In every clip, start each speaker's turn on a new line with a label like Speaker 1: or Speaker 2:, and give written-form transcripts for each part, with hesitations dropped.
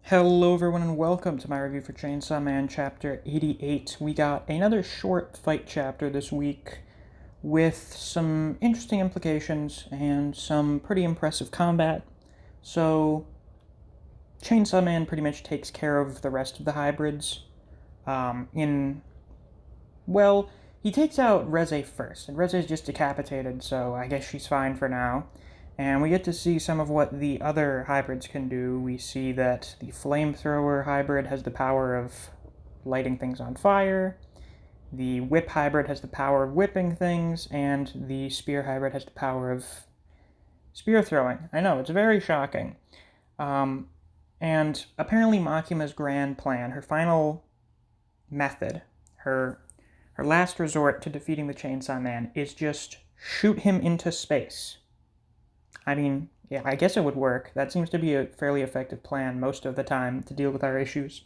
Speaker 1: Hello everyone and welcome to my review for Chainsaw Man Chapter 88. We got another short fight chapter this week with some interesting implications and some pretty impressive combat. So, Chainsaw Man pretty much takes care of the rest of the hybrids. Well, he takes out Reze first, and Reze's just decapitated, so I guess she's fine for now. And we get to see some of what the other hybrids can do. We see that the flamethrower hybrid has the power of lighting things on fire, the whip hybrid has the power of whipping things, and the spear hybrid has the power of spear throwing. I know, it's very shocking. Um, and apparently Makima's grand plan, her final method, her last resort to defeating the Chainsaw Man, is just shoot him into space. I mean, yeah, I guess it would work. That seems to be a fairly effective plan most of the time to deal with our issues.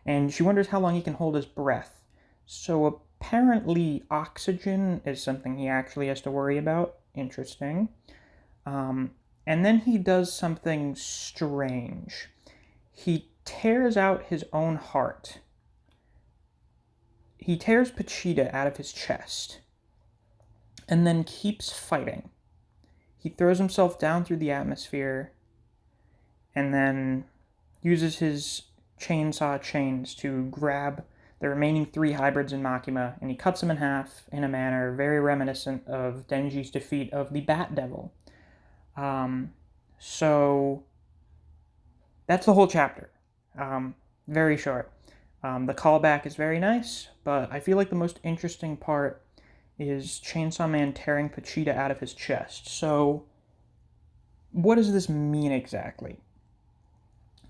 Speaker 1: And she wonders how long he can hold his breath. So apparently oxygen is something he actually has to worry about. Interesting. And then he does something strange. He tears out his own heart. He tears Pachita out of his chest. And then keeps fighting. He throws himself down through the atmosphere and then uses his chainsaw chains to grab the remaining three hybrids in Makima, and he cuts them in half in a manner very reminiscent of Denji's defeat of the Bat Devil. So that's the whole chapter. Very short. The callback is very nice, but I feel like the most interesting part is Chainsaw Man tearing Pachita out of his chest. So, what does this mean exactly?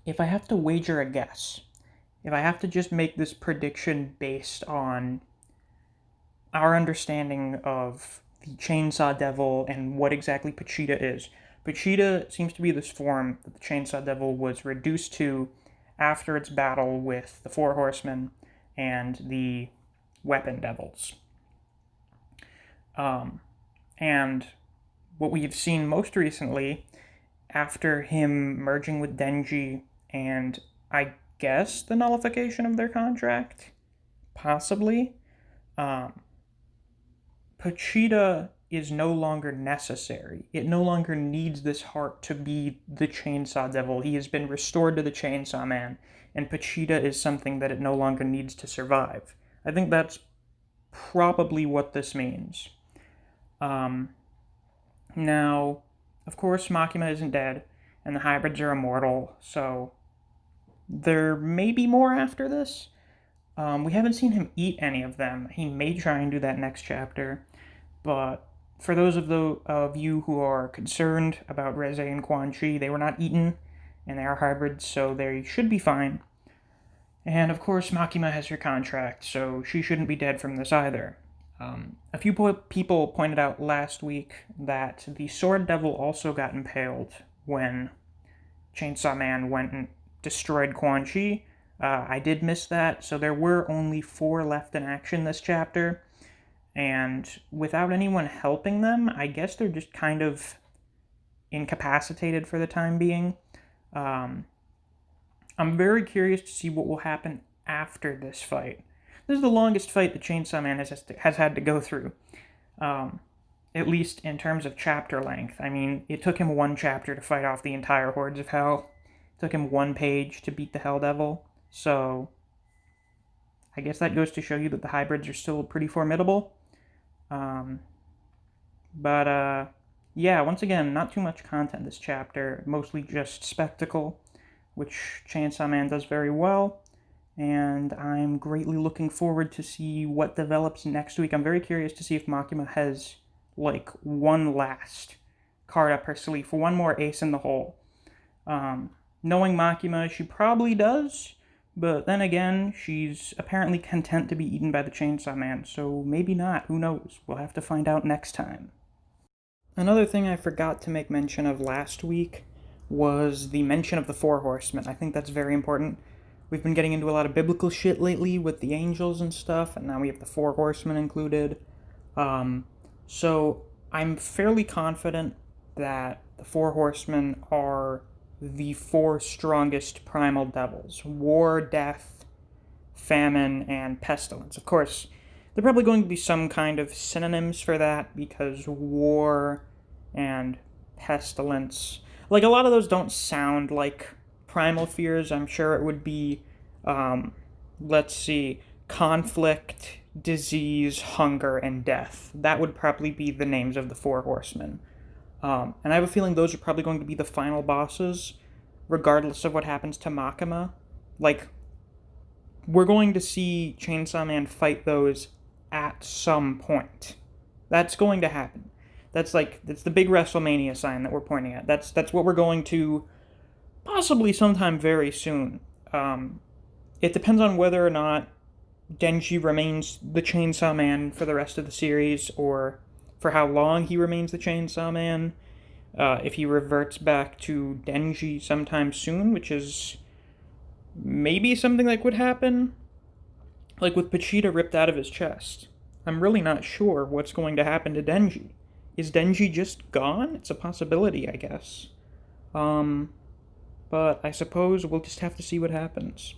Speaker 1: If I have to wager a guess, if I have to just make this prediction based on our understanding of the Chainsaw Devil and what exactly Pachita is, Pachita seems to be this form that the Chainsaw Devil was reduced to after its battle with the Four Horsemen and the Weapon Devils. And what we've seen most recently, after him merging with Denji and I guess the nullification of their contract, possibly, Pachita is no longer necessary. It no longer needs this heart to be the Chainsaw Devil. He has been restored to the Chainsaw Man, and Pachita is something that it no longer needs to survive. I think that's probably what this means. Now, of course, Makima isn't dead, and the hybrids are immortal, so there may be more after this. We haven't seen him eat any of them. He may try and do that next chapter, but for those of you who are concerned about Reze and Quan Chi, they were not eaten, and they are hybrids, so they should be fine. And of course, Makima has her contract, so she shouldn't be dead from this either. A few people pointed out last week that the Sword Devil also got impaled when Chainsaw Man went and destroyed Quan Chi. I did miss that, so there were only 4 left in action this chapter, and without anyone helping them, I guess they're just kind of incapacitated for the time being. I'm very curious to see what will happen after this fight. This is the longest fight the Chainsaw Man has had to go through, at least in terms of chapter length. I mean, it took him 1 chapter to fight off the entire hordes of hell. It took him 1 page to beat the Hell Devil. So, I guess that goes to show you that the hybrids are still pretty formidable. Yeah, once again, not too much content this chapter, mostly just spectacle, which Chainsaw Man does very well. And I'm greatly looking forward to see what develops next week. I'm very curious to see if Makima has, like, one last card up her sleeve, for one more ace in the hole. Knowing Makima, she probably does, but then again, she's apparently content to be eaten by the Chainsaw Man, so maybe not, who knows? We'll have to find out next time. Another thing I forgot to make mention of last week was the mention of the Four Horsemen. I think that's very important. We've been getting into a lot of biblical shit lately with the angels and stuff, and now we have the Four Horsemen included. So I'm fairly confident that the Four Horsemen are the four strongest primal devils: war, death, famine, and pestilence. Of course, there are probably going to be some kind of synonyms for that, because war and pestilence, like, a lot of those don't sound like primal fears. I'm sure it would be, let's see, conflict, disease, hunger, and death. That would probably be the names of the Four Horsemen. And I have a feeling those are probably going to be the final bosses, regardless of what happens to Makima. Like, we're going to see Chainsaw Man fight those at some point. That's going to happen. That's the big WrestleMania sign that we're pointing at. That's what we're going to possibly sometime very soon. It depends on whether or not Denji remains the Chainsaw Man for the rest of the series, or for how long he remains the Chainsaw Man. If he reverts back to Denji sometime soon, which is maybe something that could happen, like with Pachita ripped out of his chest. I'm really not sure what's going to happen to Denji. Is Denji just gone? It's a possibility, I guess. But I suppose we'll just have to see what happens.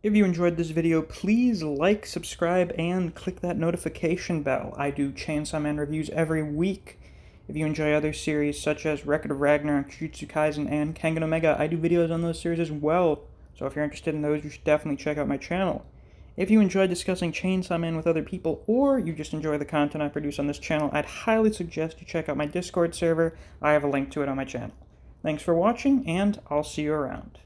Speaker 1: If you enjoyed this video, please like, subscribe, and click that notification bell. I do Chainsaw Man reviews every week. If you enjoy other series such as Record of Ragnarok, Jujutsu Kaisen, and Kengan Omega, I do videos on those series as well. So if you're interested in those, you should definitely check out my channel. If you enjoy discussing Chainsaw Man with other people, or you just enjoy the content I produce on this channel, I'd highly suggest you check out my Discord server. I have a link to it on my channel. Thanks for watching, and I'll see you around.